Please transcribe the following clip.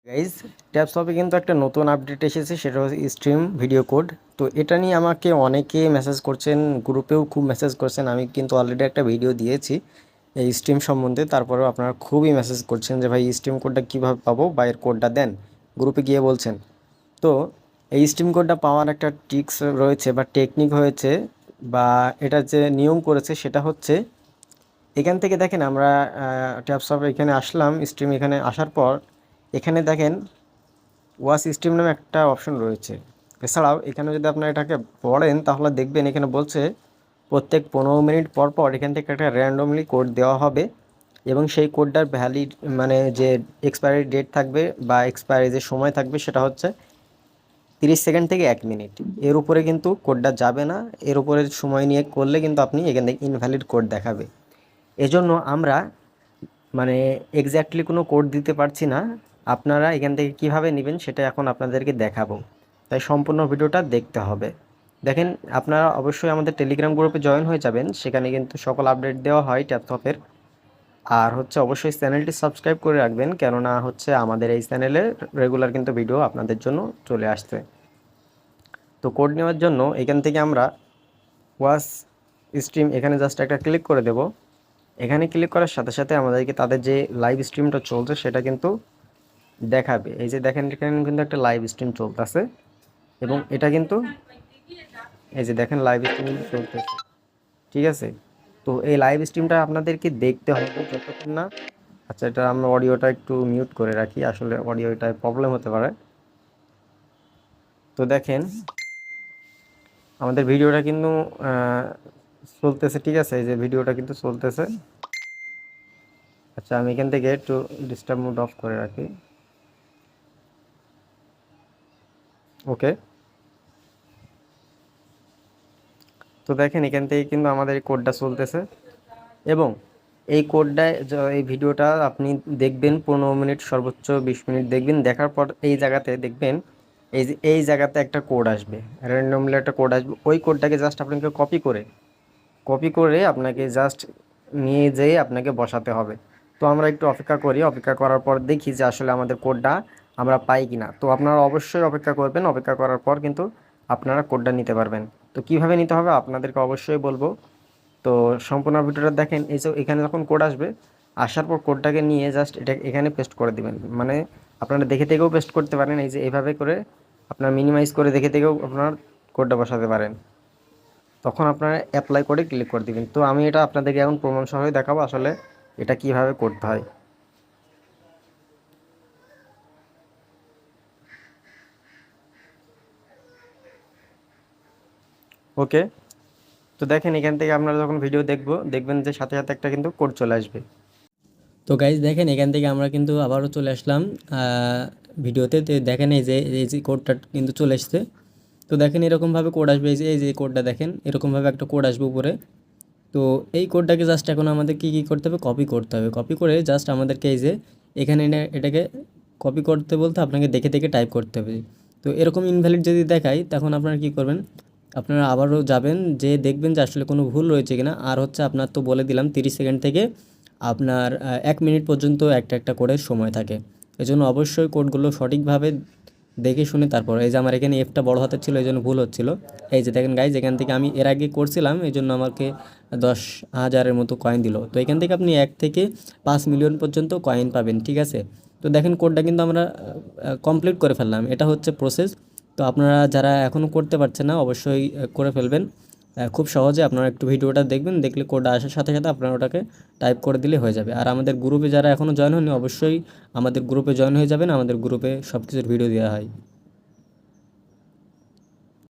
Guys ট্যাবসপে কিন্তু একটা নতুন আপডেট এসেছে, সেটা হচ্ছে স্ট্রিম ভিডিও কোড। তো এটা নিয়ে আমাকে অনেকে মেসেজ করছেন, গ্রুপেও খুব মেসেজ করছেন। আমি কিন্তু অলরেডি একটা ভিডিও দিয়েছি এই স্ট্রিম সম্বন্ধে, তারপরেও আপনারা খুবই মেসেজ করছেন যে ভাই স্ট্রিম কোডটা কীভাবে পাবো বা এর কোডটা দেন, গ্রুপে গিয়ে বলছেন। তো এই স্ট্রিম কোডটা পাওয়ার একটা ট্রিক্স রয়েছে বা টেকনিক হয়েছে, বা এটা যে নিয়ম করেছে সেটা হচ্ছে, এখান থেকে দেখেন আমরা ট্যাবসপ এখানে আসলাম, স্ট্রিম এখানে আসার পর এখানে দেখেন ওয়াচ স্ট্রিম নামে একটা অপশন রয়েছে। এছাড়াও এখানে যদি আপনারা এটাকে পড়েন তাহলে দেখবেন এখানে বলছে প্রত্যেক 15 মিনিট পর পর এখান থেকে একটা র্যান্ডমলি কোড দেওয়া হবে, এবং সেই কোডটার ভ্যালিড মানে যে এক্সপায়ারি ডেট থাকবে বা এক্সপায়ারি যে সময় থাকবে সেটা হচ্ছে 30 সেকেন্ড থেকে 1 মিনিট। এর উপরে কিন্তু কোডটা যাবে না, এর উপরে সময় নিয়ে করলে কিন্তু আপনি এখান থেকে ইনভ্যালিড কোড দেখাবে। এজন্য আমরা মানে এক্স্যাক্টলি কোনো কোড দিতে পারছি না। আপনারা এখান থেকে কিভাবে নেবেন সেটা এখন আপনাদেরকে দেখাবো, তাই সম্পূর্ণ ভিডিওটা দেখতে হবে। দেখেন, আপনারা অবশ্যই আমাদের টেলিগ্রাম গ্রুপে জয়েন হয়ে যাবেন, সেখানে কিন্তু সকল আপডেট দেওয়া হয় ট্যাবসপের। আর হচ্ছে অবশ্যই চ্যানেলটি সাবস্ক্রাইব করে রাখবেন, কেননা হচ্ছে আমাদের এই চ্যানেলে রেগুলার কিন্তু ভিডিও আপনাদের জন্য চলে আসছে। তো কোড নেওয়ার জন্য এখান থেকে আমরা ওয়াচ স্ট্রিম এখানে জাস্ট একটা ক্লিক করে দেব। এখানে ক্লিক করার সাথে সাথে আমাদেরকে তাদের যে লাইভ স্ট্রিমটা চলছে সেটা কিন্তু দেখাবে। এই যে দেখেন, এখানে কিন্তু একটা লাইভ স্ট্রিম চলতেছে, এবং এটা কিন্তু এই যে দেখেন লাইভ স্ট্রিম চলতেছে, ঠিক আছে। তো এই লাইভ স্ট্রিমটা আপনাদেরকে দেখতে হবে যতক্ষণ না, আচ্ছা এটা আমরা অডিওটা একটু মিউট করে রাখি, আসলে অডিওটায় প্রবলেম হতে পারে। তো দেখেন আমাদের ভিডিওটা কিন্তু চলতেছে, ঠিক আছে। এই যে ভিডিওটা কিন্তু চলতেছে। আচ্ছা আমি এখান থেকে একটু ডিস্টার্ব মোড অফ করে রাখি, ওকে। তো দেখেন এখান থেকে কিন্তু আমাদের এই কোডটা চলতেছে, এবং এই কোডটায় এই ভিডিওটা আপনি দেখবেন 15 মিনিট সর্বোচ্চ 20 মিনিট দেখবেন। দেখার পর এই জায়গাতে দেখবেন এই যে এই জায়গাতে একটা কোড আসবে, র্যান্ডমলি একটা কোড আসবে। ওই কোডটাকে জাস্ট আপনাকে কপি করে আপনাকে জাস্ট নিয়ে যেয়ে আপনাকে বসাতে হবে। তো আমরা একটু অপেক্ষা করি, অপেক্ষা করার পর দেখি যে আসলে আমাদের কোডটা আমরা পাই কিনা। তো আপনারা অবশ্যই অপেক্ষা করবেন, অপেক্ষা করার পর কিন্তু আপনারা কোডটা নিতে পারবেন। তো কিভাবে নিতে হবে আপনাদেরকে অবশ্যই বলবো। তো সম্পূর্ণ ভিডিওটা দেখেন। এই যে এখানে যখন কোড আসবে, আসার পর কোডটাকে নিয়ে জাস্ট এটা এখানে পেস্ট করে দিবেন। মানে আপনারা দেখে থেকেও পেস্ট করতে পারেন, এই যে এভাবে করে আপনারা মিনিমাইজ করে দেখে থেকেও আপনার কোডটা বসাতে পারেন। তখন আপনারা অ্যাপ্লাই করে ক্লিক করে দিবেন। তো আমি এটা আপনাদেরকে এখন প্রমাণ সহ দেখাবো আসলে এটা কিভাবে করতে হয়, ওকে। তো দেখেন এখান থেকে আপনারা যখন ভিডিও দেখবেন যে সাথে সাথে একটা কিন্তু কোড চলে আসবে। তো গাইজ দেখেন এখান থেকে আমরা কিন্তু আবারও চলে আসলাম ভিডিওতে। তো দেখেন এই যে কোডটা কিন্তু চলে এসছে। তো দেখেন এরকমভাবে কোড আসবে, এই যে কোডটা দেখেন এরকমভাবে একটা কোড আসবে উপরে। তো এই কোডটাকে জাস্ট এখন আমাদের কী করতে হবে, কপি করতে হবে। কপি করে জাস্ট আমাদেরকে এই যে এখানে এটাকে কপি করতে বলতে আপনাকে দেখে দেখে টাইপ করতে হবে। তো এরকম ইনভ্যালিড যদি দেখায় তখন আপনারা কী করবেন, আপনারা আবারও যাবেন, যে দেখবেন যে আসলে কোনো ভুল রয়েছে কিনা। আর হচ্ছে আপনার তো বলে দিলাম 30 সেকেন্ড থেকে আপনার 1 মিনিট পর্যন্ত একটা একটা কোডের সময় থাকে। এজন্য অবশ্যই কোডগুলো সঠিকভাবে দেখে শুনে তারপর, এই যে আমার এখানে এফটা বড় হাতের ছিল এই জন্য ভুল হচ্ছিল। এই যে দেখেন গাইজ এখান থেকে আমি এর আগে করছিলাম, এই জন্য আমাকে 10,000-এর মতো কয়েন দিল। তো এখান থেকে আপনি 1 থেকে 5 মিলিয়ন পর্যন্ত কয়েন পাবেন, ঠিক আছে। তো দেখেন কোডটা কিন্তু আমরা কমপ্লিট করে ফেললাম, এটা হচ্ছে প্রসেস। তো আপনারা যারা এখনও করতে পারছেন না অবশ্যই করে ফেলবেন খুব সহজে। আপনারা একটু ভিডিওটা দেখবেন, দেখলে কোড আসার সাথে সাথে আপনারা ওটাকে টাইপ করে দিলে হয়ে যাবে। আর আমাদের গ্রুপে যারা এখনও জয়েন হয়নি অবশ্যই আমাদের গ্রুপে জয়েন হয়ে যাবেন, আমাদের গ্রুপে সব কিছুর ভিডিও দেওয়া হয়।